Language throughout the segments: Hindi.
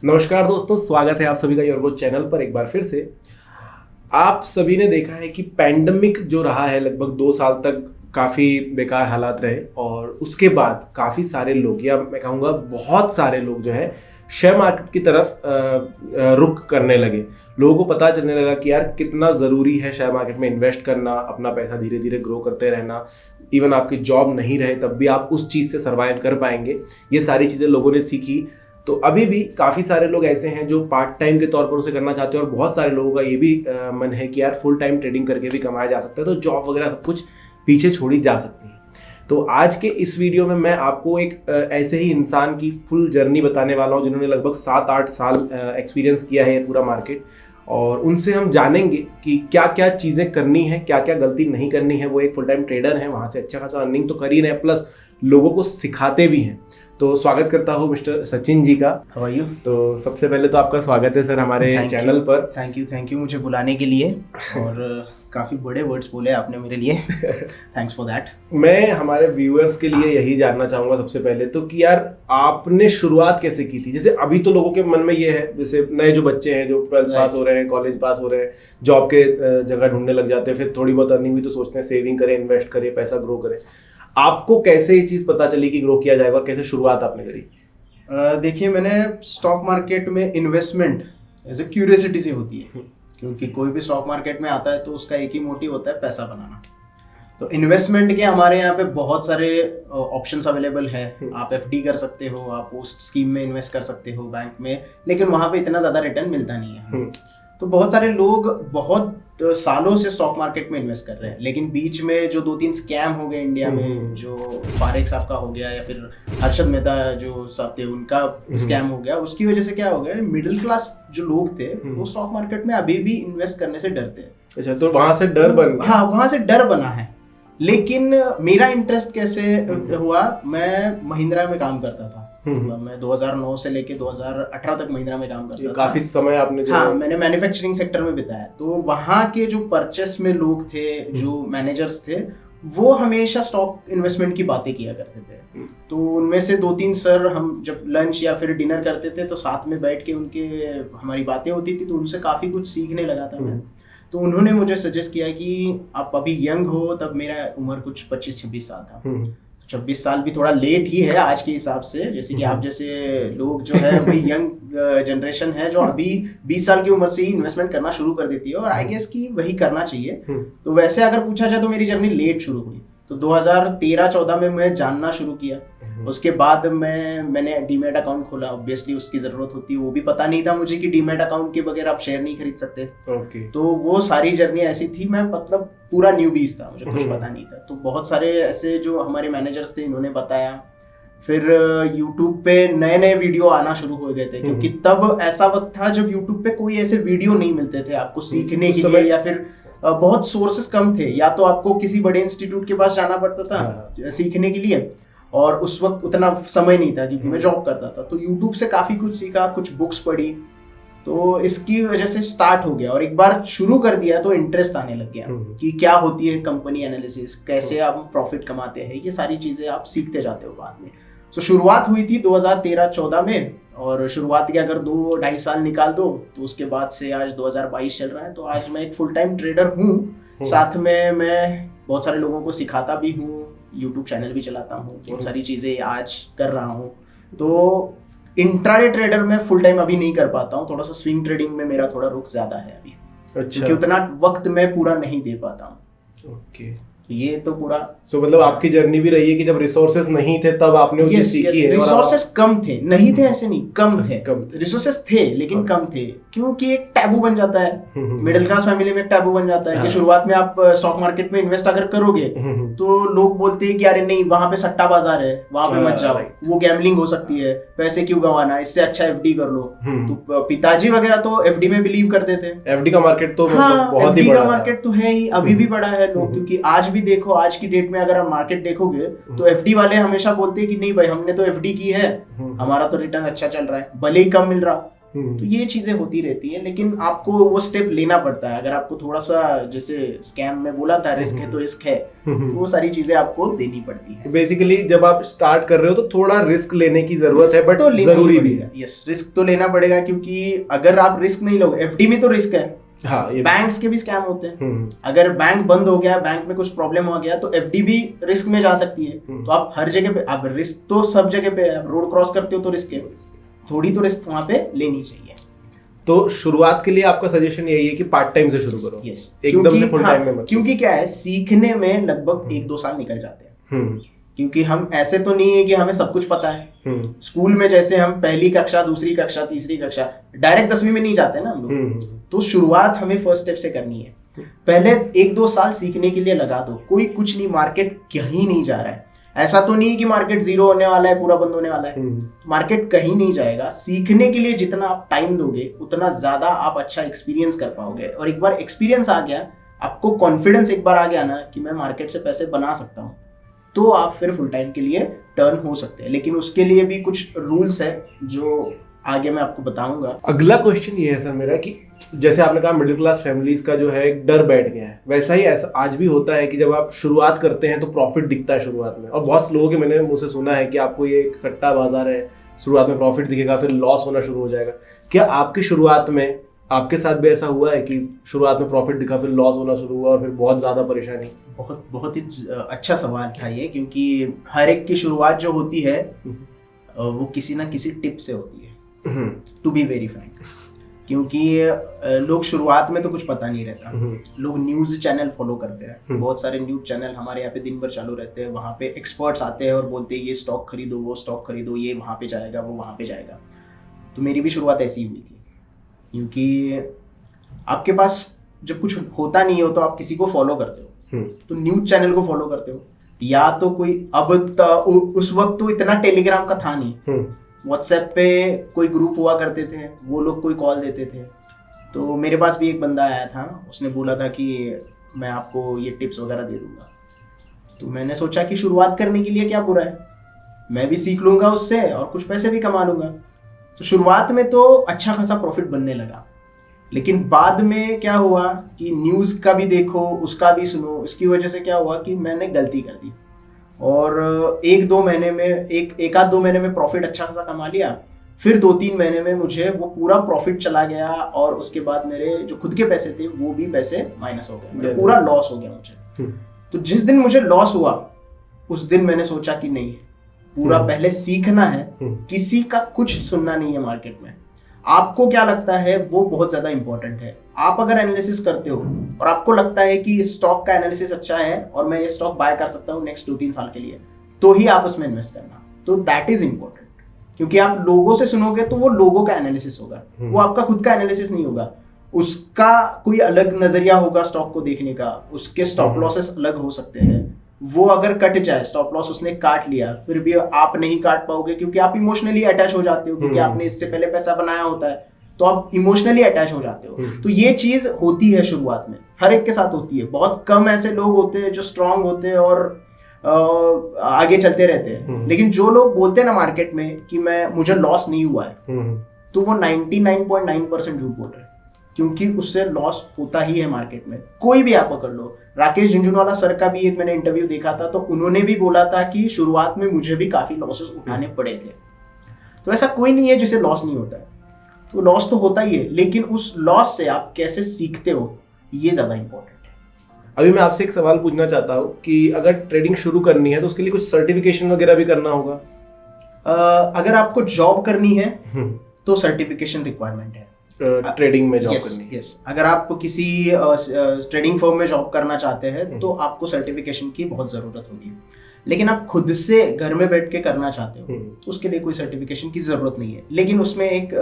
नमस्कार दोस्तों, स्वागत है आप सभी का योरगो चैनल पर एक बार फिर से। आप सभी ने देखा है कि पैंडेमिक जो रहा है लगभग 2 साल तक काफ़ी बेकार हालात रहे और उसके बाद काफ़ी सारे लोग या मैं कहूँगा बहुत सारे लोग जो है शेयर मार्केट की तरफ रुख करने लगे। लोगों को पता चलने लगा कि यार कितना ज़रूरी है शेयर मार्केट में इन्वेस्ट करना, अपना पैसा धीरे धीरे ग्रो करते रहना। इवन आपकी जॉब नहीं रहे तब भी आप उस चीज़ से सर्वाइव कर पाएंगे। ये सारी चीज़ें लोगों ने सीखी। तो अभी भी काफ़ी सारे लोग ऐसे हैं जो पार्ट टाइम के तौर पर उसे करना चाहते हैं और बहुत सारे लोगों का ये भी मन है कि यार फुल टाइम ट्रेडिंग करके भी कमाया जा सकता है, तो जॉब वगैरह सब कुछ पीछे छोड़ी जा सकती है। तो आज के इस वीडियो में मैं आपको एक ऐसे ही इंसान की फुल जर्नी बताने वाला हूँ जिन्होंने लगभग 7-8 साल एक्सपीरियंस किया है ये पूरा मार्केट, और उनसे हम जानेंगे कि क्या क्या चीज़ें करनी है, क्या क्या गलती नहीं करनी है। वो एक फुल टाइम ट्रेडर हैं, वहाँ से अच्छा खासा अर्निंग तो कर ही रहे हैं, प्लस लोगों को सिखाते भी हैं। तो स्वागत करता हूँ मिस्टर सचिन जी का। How are you? तो सबसे पहले तो आपका स्वागत है सर हमारे चैनल पर। थैंक यू मुझे बुलाने के लिए, और काफ़ी बड़े वर्ड्स बोले आपने मेरे लिए। Thanks for that. मैं हमारे व्यूअर्स के लिए यही जानना चाहूँगा सबसे पहले तो कि यार आपने शुरुआत कैसे की थी। जैसे अभी तो लोगों के मन में ये है, जैसे नए जो बच्चे हैं जो 12th पास हो रहे हैं, कॉलेज पास हो रहे हैं, जॉब के जगह ढूंढने लग जाते हैं, फिर थोड़ी बहुत अर्निंग हुई तो सोचते हैं सेविंग करें, इन्वेस्ट करें, पैसा ग्रो करें। आपको कैसे ये चीज़ पता चली कि ग्रो किया जाएगा, कैसे शुरुआत आपने करी? देखिए, मैंने स्टॉक मार्केट में इन्वेस्टमेंट एज ए क्यूरियोसिटी से होती है, क्योंकि कोई भी स्टॉक मार्केट में आता है तो उसका एक ही मोटिव होता है, पैसा बनाना। तो इन्वेस्टमेंट के हमारे यहाँ पे बहुत सारे ऑप्शंस अवेलेबल हैं। आप एफडी कर सकते हो, आप पोस्ट स्कीम में इन्वेस्ट कर सकते हो बैंक में, लेकिन वहाँ पे इतना ज़्यादा रिटर्न मिलता नहीं है। तो बहुत सारे लोग बहुत सालों से स्टॉक मार्केट में इन्वेस्ट कर रहे हैं, लेकिन बीच में जो 2-3 स्कैम हो गए इंडिया में, जो फारेक्स साहब का हो गया या फिर हर्षद मेहता जो साहब थे उनका स्कैम हो गया, उसकी वजह से क्या हो गया, मिडिल क्लास जो लोग थे वो स्टॉक मार्केट में अभी भी इन्वेस्ट करने से डरते हैं। अच्छा, तो वहां से डर बन गया। हाँ, वहां से डर बना है। लेकिन मेरा इंटरेस्ट कैसे हुआ, मैं महिंद्रा में काम करता था। मैं 2009 से लेके 2018 तक महिंद्रा में काम करता था। काफी समय आपने हाँ, मैंने मैन्युफैक्चरिंग सेक्टर में बिताया। तो वहाँ के जो परचेस में लोग थे, जो मैनेजर्स थे, वो हमेशा स्टॉक इन्वेस्टमेंट की बातें किया करते थे। तो उनमें से 2-3 सर, हम जब लंच या फिर डिनर करते थे तो साथ में बैठ के उनके हमारी बातें होती थी, तो उनसे काफ़ी कुछ सीखने लगा था मैं। तो उन्होंने मुझे सजेस्ट किया कि आप अभी यंग हो, तब मेरा उम्र कुछ 25-26 साल था। 26 साल भी थोड़ा लेट ही है आज के हिसाब से, जैसे कि आप जैसे लोग जो है वही यंग जनरेशन है जो अभी 20 साल की उम्र से ही इन्वेस्टमेंट करना शुरू कर देती है, और आई गेस कि वही करना चाहिए। तो वैसे अगर पूछा जाए तो मेरी जर्नी लेट शुरू हुई। तो 2013-14 में मैं जानना शुरू किया। उसके बाद मैंने डीमैट अकाउंट खोला। ऑब्वियसली उसकी ज़रूरत होती है, वो भी पता नहीं था मुझे कि डीमैट अकाउंट के बगैर आप शेयर नहीं खरीद सकते। तो वो सारी जर्नी ऐसी थी, मैं मतलब पूरा न्यूबीज था, मुझे कुछ पता नहीं था। तो बहुत सारे ऐसे जो हमारे मैनेजर्स थे, इन्होंने बताया। फिर यूट्यूब पे नए नए वीडियो आना शुरू हो गए थे, क्योंकि तब ऐसा वक्त था जब यूट्यूब पे कोई ऐसे वीडियो नहीं मिलते थे आपको सीखने के लिए, या फिर बहुत सोर्सेस कम थे, या तो आपको किसी बड़े इंस्टीट्यूट के पास जाना पड़ता था सीखने के लिए, और उस वक्त उतना समय नहीं था क्योंकि मैं जॉब करता था। तो यूट्यूब से काफ़ी कुछ सीखा, कुछ बुक्स पढ़ी, तो इसकी वजह से स्टार्ट हो गया। और एक बार शुरू कर दिया तो इंटरेस्ट आने लग गया कि क्या होती है कंपनी एनालिसिस, कैसे आप प्रॉफिट कमाते हैं, ये सारी चीज़ें आप सीखते जाते हो बाद में। तो शुरुआत हुई थी 2013-14 में, और शुरुआत के अगर 2-2.5 साल निकाल दो तो उसके बाद से आज 2022 चल रहा है। तो आज मैं एक फुल टाइम ट्रेडर हूँ, साथ में मैं बहुत सारे लोगों को सिखाता भी हूँ, यूट्यूब चैनल भी चलाता हूँ, बहुत सारी चीज़ें आज कर रहा हूँ। तो इंट्राडे ट्रेडर में फुल टाइम अभी नहीं कर पाता हूँ, थोड़ा सा स्विंग ट्रेडिंग में मेरा थोड़ा रुख ज़्यादा है अभी। अच्छा। क्योंकि उतना वक्त मैं पूरा नहीं दे पाता हूँ। ओके, ये तो पूरा मतलब आपकी जर्नी भी रही है कि जब रिसोर्सेस नहीं थे तब आपने वो चीज़ सीखी है। रिसोर्सेस कम थे, नहीं थे ऐसे नहीं, कम थे। रिसोर्सेस थे लेकिन कम थे, क्योंकि एक टैबू बन जाता है मिडिल क्लास फैमिली में। एक टैबू बन जाता है कि शुरुआत में आप स्टॉक मार्केट में इन्वेस्ट अगर करोगे तो लोग बोलते हैं कि अरे नहीं, वहां पे सट्टा बाजार है, वहां पे मत जाओ, वो गैम्बलिंग हो सकती है, पैसे क्यों गंवाना, इससे अच्छा एफडी कर लो। तो पिताजी वगैरह तो एफडी में बिलीव करते थे। एफडी का मार्केट तो बहुत ही बड़ा, मार्केट तो है ही, अभी भी बड़ा है लोग, क्योंकि आज भी देखो, आज की डेट में अगर आप मार्केट देखोगे तो एफडी वाले हमेशा बोलते हैं कि नहीं भाई, हमने तो एफडी की है, हमारा तो रिटर्न अच्छा चल रहा है, भले ही कम मिल रहा, तो ये चीजें होती रहती है, लेकिन आपको वो स्टेप लेना पड़ता है। अगर आपको थोड़ा सा, जैसे स्कैम में बोला था, रिस्क है तो रिस्क है, तो वो सारी चीजें आपको देनी पड़ती है। बेसिकली जब आप स्टार्ट कर रहे हो तो थोड़ा रिस्क लेने की जरूरत है, बट तो जरूरी भी है। यस, रिस्क तो लेना पड़ेगा, क्योंकि अगर आप रिस्क नहीं लोगे, एफडी में तो रिस्क है। हाँ, बैंक्स के भी स्कैम होते हैं। अगर बैंक बंद हो गया, बैंक में कुछ प्रॉब्लम हो गया, तो एफडी भी रिस्क में जा सकती है। तो आप हर जगह पे, आप रिस्क तो सब जगह पे, आप रोड क्रॉस करते हो तो रिस्क है, थोड़ी तो रिस्क वहां पे लेनी चाहिए। तो शुरुआत के लिए आपका सजेशन यही है कि पार्ट टाइम से शुरू करो। यस, एकदम से फुल टाइम में मत। क्योंकि क्या है, सीखने में लगभग 1-2 साल निकल जाते हैं। क्योंकि हम ऐसे तो नहीं है कि हमें सब कुछ पता है। स्कूल में जैसे हम पहली कक्षा, दूसरी कक्षा, तीसरी कक्षा, डायरेक्ट 10वीं में नहीं जाते ना हम लोग। तो शुरुआत हमें फर्स्ट स्टेप से करनी है। पहले 1-2 साल सीखने के लिए लगा दो। कोई कुछ नहीं, मार्केट कहीं नहीं जा रहा है। ऐसा तो नहीं है कि मार्केट जीरो होने वाला है, पूरा बंद होने वाला है। मार्केट कहीं नहीं जाएगा। सीखने के लिए जितना आप टाइम दोगे, उतना ज्यादा आप अच्छा एक्सपीरियंस कर पाओगे। और एक बार एक्सपीरियंस आ गया, आपको कॉन्फिडेंस एक बार आ गया ना कि मैं मार्केट से पैसे बना सकता हूँ, तो आप फिर फुल टाइम के लिए टर्न हो सकते हैं। लेकिन उसके लिए भी कुछ रूल्स है जो आगे मैं आपको बताऊंगा। अगला क्वेश्चन ये है सर मेरा कि जैसे आपने कहा मिडिल क्लास फैमिलीज का जो है एक डर बैठ गया है, वैसा ही ऐसा आज भी होता है कि जब आप शुरुआत करते हैं तो प्रॉफिट दिखता है शुरुआत में। और बहुत लोगों के मैंने मुंह से सुना है कि आपको ये एक सट्टा बाजार है, शुरुआत में प्रॉफिट दिखेगा फिर लॉस होना शुरू हो जाएगा। क्या आपकी शुरुआत में, आपके साथ भी ऐसा हुआ है कि शुरुआत में प्रॉफिट दिखा फिर लॉस होना शुरू हुआ और फिर बहुत ज्यादा परेशानी? बहुत ही अच्छा सवाल था ये, क्योंकि हर एक की शुरुआत जो होती है वो किसी ना किसी टिप से होती है, टू बी वेरी फ्रैंक। क्योंकि लोग शुरुआत में तो कुछ पता नहीं रहता। लोग न्यूज़ चैनल फॉलो करते हैं। बहुत सारे न्यूज़ चैनल हमारे यहाँ पे दिन भर चालू रहते हैं। वहाँ पे एक्सपर्ट्स आते हैं और बोलते हैं ये स्टॉक खरीदो, वो स्टॉक खरीदो, ये वहाँ पे जाएगा, वो वहाँ पे जाएगा। तो मेरी भी शुरुआत ऐसी ही हुई थी। क्योंकि आपके पास जब कुछ होता नहीं हो तो आप किसी को फॉलो करते हो, तो न्यूज़ चैनल को फॉलो करते हो, या तो कोई, उस वक्त तो इतना टेलीग्राम का था नहीं, व्हाट्सएप पे कोई ग्रुप हुआ करते थे, वो लोग कोई कॉल देते थे। तो मेरे पास भी एक बंदा आया था, उसने बोला था कि मैं आपको ये टिप्स वगैरह दे दूंगा। तो मैंने सोचा कि शुरुआत करने के लिए क्या बुरा है, मैं भी सीख लूंगा उससे और कुछ पैसे भी कमा लूंगा। तो शुरुआत में तो अच्छा खासा प्रॉफिट बनने लगा, लेकिन बाद में क्या हुआ कि न्यूज़ का भी देखो, उसका भी सुनो। इसकी वजह से क्या हुआ कि मैंने गलती कर दी और एक आध दो महीने में प्रॉफिट अच्छा खासा कमा लिया। फिर 2-3 महीने में मुझे वो पूरा प्रॉफिट चला गया और उसके बाद मेरे जो खुद के पैसे थे वो भी पैसे माइनस हो गए, पूरा लॉस हो गया मुझे। तो जिस दिन मुझे लॉस हुआ उस दिन मैंने सोचा कि नहीं, पूरा पहले सीखना है, किसी का कुछ सुनना नहीं है मार्केट में। आपको क्या लगता है वो बहुत ज्यादा इंपॉर्टेंट है। आप अगर एनालिसिस करते हो और आपको लगता है कि इस स्टॉक का एनालिसिस अच्छा है और मैं ये स्टॉक बाय कर सकता हूँ नेक्स्ट 2-3 साल के लिए, तो ही आप उसमें इन्वेस्ट करना। तो दैट इज इंपॉर्टेंट, क्योंकि आप लोगों से सुनोगे तो वो लोगों का एनालिसिस होगा, वो आपका खुद का एनालिसिस नहीं होगा। उसका कोई अलग नजरिया होगा स्टॉक को देखने का, उसके स्टॉप लॉसेस अलग हो सकते हैं। वो अगर कट जाए, स्टॉप लॉस उसने काट लिया, फिर भी आप नहीं काट पाओगे क्योंकि आप इमोशनली अटैच हो जाते हो, क्योंकि आपने इससे पहले पैसा बनाया होता है, तो आप इमोशनली अटैच हो जाते हो। तो ये चीज होती है शुरुआत में, हर एक के साथ होती है। बहुत कम ऐसे लोग होते हैं जो स्ट्रांग होते हैं और आगे चलते रहते हैं। लेकिन जो लोग बोलते हैं ना मार्केट में कि मुझे लॉस नहीं हुआ है, तो वो 99.9% झूठ बोल रहे हैं, क्योंकि उससे लॉस होता ही है मार्केट में। कोई भी आप पकड़ लो, राकेश झुनझुनवाला सर का भी एक मैंने इंटरव्यू देखा था, तो उन्होंने भी बोला था कि शुरुआत में मुझे भी काफी लॉसेस उठाने पड़े थे। तो ऐसा कोई नहीं है जिसे लॉस नहीं होता है, तो लॉस तो होता ही है, लेकिन उस लॉस से आप कैसे सीखते हो ये ज्यादा इंपॉर्टेंट है। अभी मैं आपसे एक सवाल पूछना चाहता हूँ कि अगर ट्रेडिंग शुरू करनी है तो उसके लिए कुछ सर्टिफिकेशन वगैरह भी करना होगा? अगर आपको जॉब करनी है तो सर्टिफिकेशन रिक्वायरमेंट है। ट्रेडिंग में जॉब करनी है। अगर आप किसी ट्रेडिंग फर्म में जॉब करना चाहते हैं तो आपको सर्टिफिकेशन की बहुत जरूरत होगी। लेकिन आप खुद से घर में बैठ के करना चाहते हो तो उसके लिए कोई सर्टिफिकेशन की जरूरत नहीं है। लेकिन उसमें एक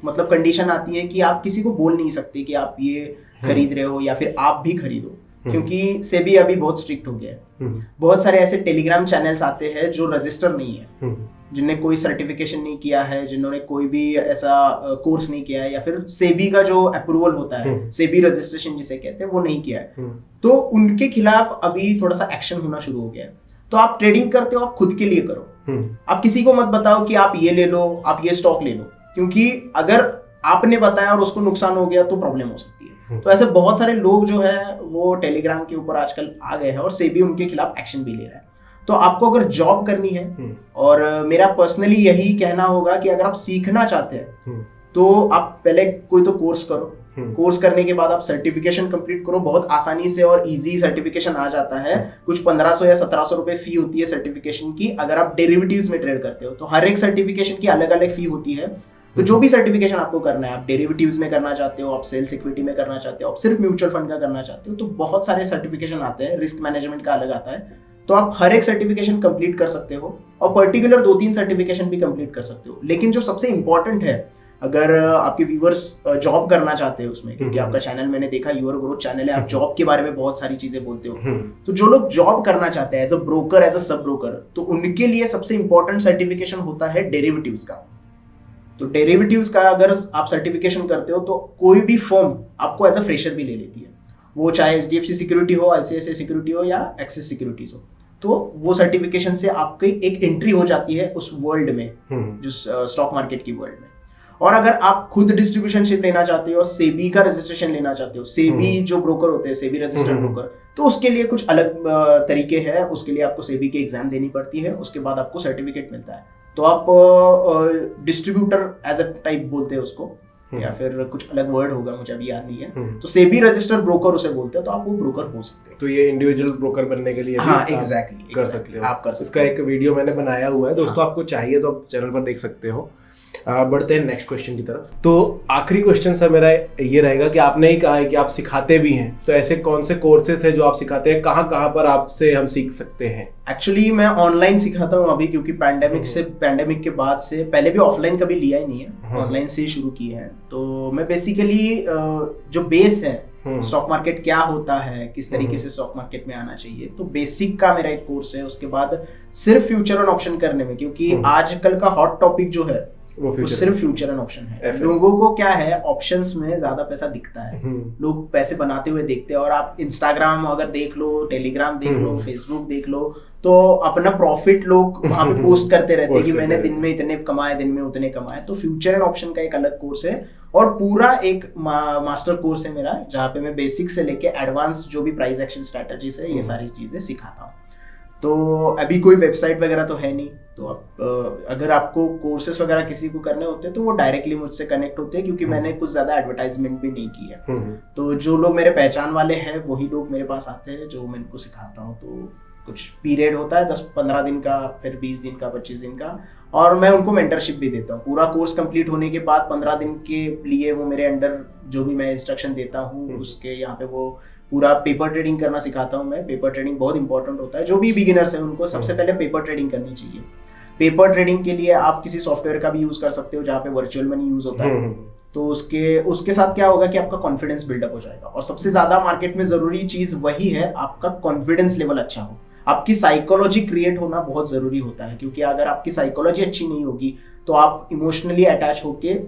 मतलब कंडीशन आती है कि आप किसी को बोल नहीं सकते कि आप ये खरीद रहे हो या फिर आप भी खरीदो, क्योंकि सेबी अभी बहुत स्ट्रिक्ट हो गया है। बहुत सारे ऐसे टेलीग्राम चैनल्स आते हैं जो रजिस्टर नहीं है, जिनने कोई सर्टिफिकेशन नहीं किया है, जिन्होंने कोई भी ऐसा कोर्स नहीं किया है, या फिर सेबी का जो अप्रूवल होता है, सेबी रजिस्ट्रेशन जिसे कहते हैं, वो नहीं किया है, तो उनके खिलाफ अभी थोड़ा सा एक्शन होना शुरू हो गया है। तो आप ट्रेडिंग करते हो, आप खुद के लिए करो, आप किसी को मत बताओ कि आप ये ले लो, आप ये स्टॉक ले लो, क्योंकि अगर आपने बताया और उसको नुकसान हो गया तो प्रॉब्लम हो सकती है। तो ऐसे बहुत सारे लोग जो है वो टेलीग्राम के ऊपर आजकल आ गए हैं और सेबी उनके खिलाफ एक्शन भी ले रहा है। तो आपको अगर जॉब करनी है, और मेरा पर्सनली यही कहना होगा कि अगर आप सीखना चाहते हैं तो आप पहले कोई तो कोर्स करो। कोर्स करने के बाद आप सर्टिफिकेशन कंप्लीट करो, बहुत आसानी से और इजी सर्टिफिकेशन आ जाता है। कुछ 1500 या 1700 रुपए फी होती है सर्टिफिकेशन की, अगर आप डेरिवेटिव्स में ट्रेड करते हो। तो हर एक सर्टिफिकेशन की अलग अलग फी होती है। तो जो भी सर्टिफिकेशन आपको करना है, आप डेरिवेटिव्स में करना चाहते हो, आप सेल्स इक्विटी में करना चाहते हो, आप सिर्फ म्यूचुअल फंड का करना चाहते हो, तो बहुत सारे सर्टिफिकेशन आते हैं। रिस्क मैनेजमेंट का अलग आता है। तो आप हर एक सर्टिफिकेशन कंप्लीट कर सकते हो और पर्टिकुलर 2-3 सर्टिफिकेशन भी कंप्लीट कर सकते हो। लेकिन जो सबसे इंपॉर्टेंट है, अगर आपके व्यूअर्स जॉब करना चाहते हैं उसमें, क्योंकि आपका चैनल मैंने देखा योर ग्रोथ चैनल है, आप जॉब के बारे में बहुत सारी चीजें बोलते हो, तो जो लोग जॉब करना चाहते हैं as a broker, as a sub broker, तो उनके लिए सबसे इंपॉर्टेंट सर्टिफिकेशन होता है डेरिवेटिव्स का। तो डेरिवेटिव्स का अगर आप सर्टिफिकेशन करते हो तो कोई भी फर्म आपको एज अ फ्रेशर भी ले लेती है, वो चाहे HDFC सिक्योरिटी हो, ICICI सिक्योरिटी हो या एक्सिस सिक्योरिटीज हो। तो वो सर्टिफिकेशन से आपकी एक एंट्री हो जाती है उस वर्ल्ड में, जो स्टॉक मार्केट की वर्ल्ड में। और अगर आप खुद डिस्ट्रीब्यूशनशिप लेना चाहते हो, सेबी का रजिस्ट्रेशन लेना चाहते हो, सेबी जो ब्रोकर होते हैं, सेबी रजिस्टर्ड ब्रोकर, तो उसके लिए कुछ अलग तरीके हैं। उसके लिए आपको सेबी की एग्जाम देनी पड़ती है, उसके बाद आपको सर्टिफिकेट मिलता है। तो आप डिस्ट्रीब्यूटर एज अ टाइप बोलते हैं उसको, या फिर कुछ अलग वर्ड होगा, मुझे अभी याद नहीं है। तो सेबी रजिस्टर्ड ब्रोकर उसे बोलते हैं, तो आप वो ब्रोकर हो सकते हो। तो ये इंडिविजुअल ब्रोकर बनने के लिए हाँ एग्जैक्टली कर सकते हो, आप कर सकते हो। इसका एक वीडियो मैंने बनाया हुआ है दोस्तों, आपको चाहिए तो आप चैनल पर देख सकते हो। बढ़ते हैं नेक्स्ट क्वेश्चन की तरफ। तो आखिरी क्वेश्चन सर मेरा ये रहेगा कि आपने ही कहा है कि आप सिखाते भी हैं, तो ऐसे कौन से कोर्सेस है जो आप सिखाते हैं, कहाँ कहाँ पर आपसे हम सीख सकते हैं? एक्चुअली मैं ऑनलाइन सिखाता हूँ अभी, क्योंकि पैंडेमिक के बाद से, पहले भी ऑफलाइन कभी लिया ही नहीं है, ऑनलाइन से ही शुरू की है। तो मैं बेसिकली जो बेस है, स्टॉक मार्केट क्या होता है, किस तरीके से स्टॉक मार्केट में आना चाहिए, तो बेसिक का मेरा एक कोर्स है। उसके बाद सिर्फ फ्यूचर एंड ऑप्शन करने में, क्योंकि आजकल का हॉट टॉपिक जो है वो सिर्फ फ्यूचर एंड ऑप्शन है। लोगों को क्या है, ऑप्शंस में ज्यादा पैसा दिखता है, लोग पैसे बनाते हुए देखते हैं। और आप इंस्टाग्राम अगर देख लो, टेलीग्राम देख लो, फेसबुक देख लो, तो अपना प्रॉफिट लोग वहां पे पोस्ट करते रहते हैं कि मैंने दिन में इतने कमाए, दिन में उतने कमाए। तो फ्यूचर एंड ऑप्शन का एक अलग कोर्स है, और पूरा एक मास्टर कोर्स है मेरा, जहाँ पे मैं बेसिक से लेके एडवांस जो भी प्राइस एक्शन स्ट्रेटजीज है, ये सारी चीजें सिखाता हूँ। तो अभी कोई वेबसाइट वगैरह तो है नहीं, तो आप अगर आपको कोर्सेस वगैरह किसी को करने होते हैं तो वो डायरेक्टली मुझसे कनेक्ट होते हैं, क्योंकि मैंने कुछ ज्यादा एडवर्टाइजमेंट भी नहीं की है। तो जो लोग मेरे पहचान वाले हैं वही लोग मेरे पास आते हैं, जो मैं इनको सिखाता हूँ। तो कुछ पीरियड होता है 10-15 दिन का, फिर 20 दिन का, 25 दिन का, और मैं उनको मेंटरशिप भी देता हूँ। पूरा कोर्स कंप्लीट होने के बाद 15 दिन के लिए वो मेरे अंडर जो भी मैं इंस्ट्रक्शन देता हूँ, उसके यहाँ पे वो पूरा पेपर ट्रेडिंग करना सिखाता हूँ मैं। पेपर ट्रेडिंग बहुत इंपॉर्टेंट होता है, जो भी बिगिनर्स हैं उनको सबसे पहले पेपर ट्रेडिंग करनी चाहिए। पेपर ट्रेडिंग के लिए आप किसी सॉफ्टवेयर का भी यूज कर सकते हो जहाँ पे वर्चुअल मनी यूज होता है। तो उसके साथ क्या होगा कि आपका कॉन्फिडेंस बिल्डअप हो जाएगा। और सबसे ज्यादा मार्केट में जरूरी चीज वही है, आपका कॉन्फिडेंस लेवल अच्छा हो, आपकी साइकोलॉजी क्रिएट होना बहुत जरूरी होता है। क्योंकि अगर आपकी साइकोलॉजी अच्छी नहीं होगी तो आप इमोशनली अटैच होके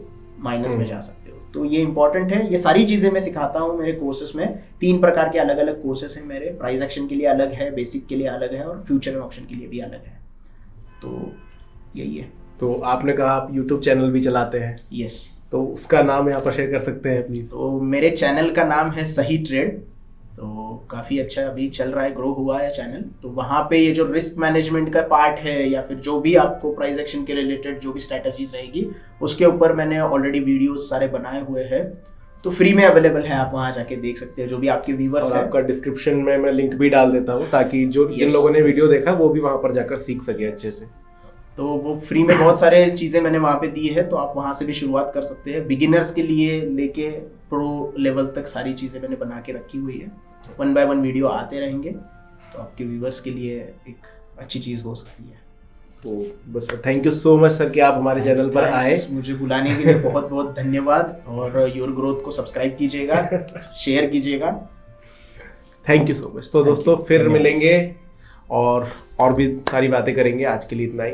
माइनस में जा सकते हो। तो ये इंपॉर्टेंट है, ये सारी चीजें मैं सिखाता हूँ मेरे कोर्सेस में। 3 प्रकार के अलग अलग कोर्सेस हैं मेरे। प्राइस एक्शन के लिए अलग है, बेसिक के लिए अलग है, और फ्यूचर एंड ऑप्शन के लिए भी अलग है। तो यही है। तो आपने कहा आप यूट्यूब चैनल भी चलाते हैं? यस। तो उसका नाम यहाँ पर शेयर कर सकते हैं प्लीज? तो मेरे चैनल का नाम है सही ट्रेड। तो काफ़ी अच्छा अभी चल रहा है, ग्रो हुआ है चैनल। तो वहाँ पे ये जो रिस्क मैनेजमेंट का पार्ट है, या फिर जो भी आपको प्राइस एक्शन के रिलेटेड जो भी स्ट्रैटेजीज रहेगी, उसके ऊपर मैंने ऑलरेडी वीडियोस सारे बनाए हुए हैं। तो फ्री में अवेलेबल है, आप वहाँ जाके देख सकते हैं, जो भी आपके व्यूवर्स हैं। आपका डिस्क्रिप्शन में मैं लिंक भी डाल देता हूँ, ताकि जो जिन लोगों ने वीडियो देखा वो भी वहाँ पर जाकर सीख सके अच्छे से। तो वो फ्री में बहुत सारे चीज़ें मैंने वहाँ पे दी है, तो आप वहाँ से भी शुरुआत कर सकते हैं। बिगिनर्स के लिए लेके प्रो लेवल तक सारी चीज़ें मैंने बना के रखी हुई है। 1 by 1 वीडियो आते रहेंगे, तो आपके व्यूवर्स के लिए एक अच्छी चीज़ हो सकती है। तो बस thank you so much sir कि आप हमारे चैनल पर आए। मुझे बुलाने के लिए बहुत बहुत धन्यवाद। और योर ग्रोथ को सब्सक्राइब कीजिएगा, शेयर कीजिएगा। Thank you so much. तो दोस्तों फिर मिलेंगे और भी सारी बातें करेंगे। आज के लिए इतना ही।